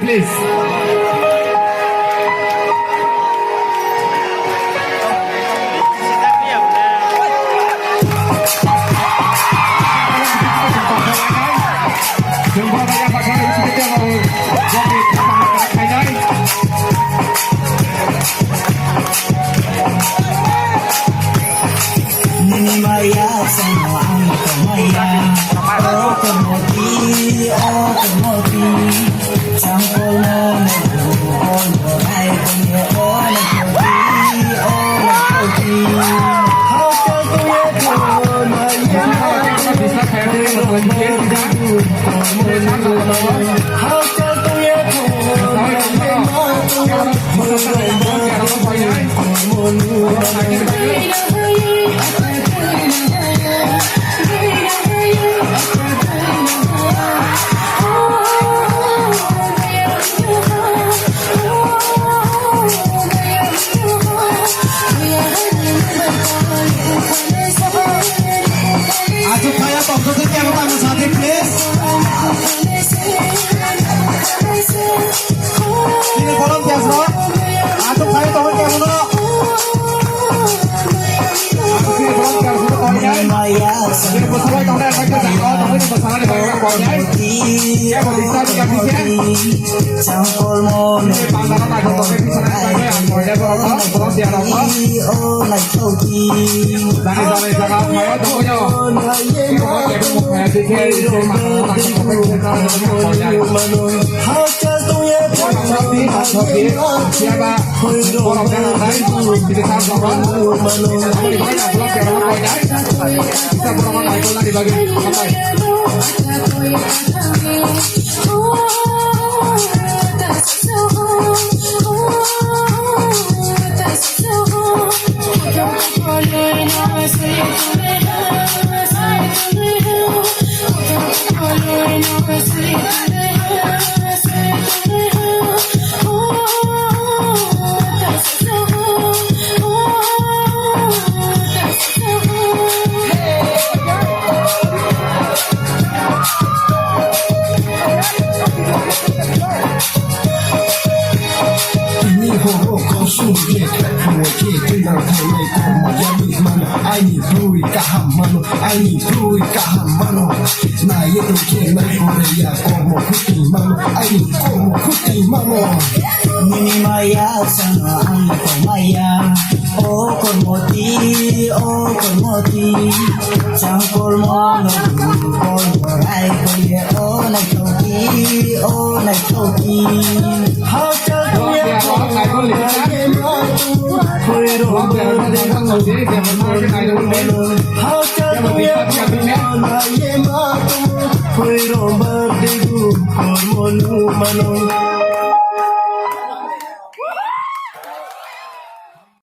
please. Jumpa banyak pasangan yang setia mau jadi pasangan kainan. Nini Maya sama Angka Maya, oh kemoti, campur mono, oh morai punya oh nakoti, how can you go Maya? Bisa saya dulu berlanjut tidak? How can you Aduh saya fokusnya yang utama saat ini please. Ini kolom biasa. Aduh saya tolong kayak mana? Ini belum terus poinnya. Ini sesuai kau dah pakai kau tapi ini masalah di bawah poinnya. Ya mau bisa juga bisa. Campur mono, Ini pangkalan ada tapi bisa naik yang poinnya berapa? Belum dia berapa? oh nakoti. Dan di dalam jaga saya tunggunya. Ini mau jadi mau kayak dikit ini masalah tapi kita harus poinnya. Siapa orang yang lain bisa sama ini banyak belum biar orang poinnya bisa berapa kali bola dibagi sampai I need Rui Kahamano, I need Rui Kahamano. Na yetu kena Korea como kutimano, I need como kutimano. Nini Maya sama Angka Maya, oh kemoti, campur mono, oh morai punya oh nakoti. How can you go?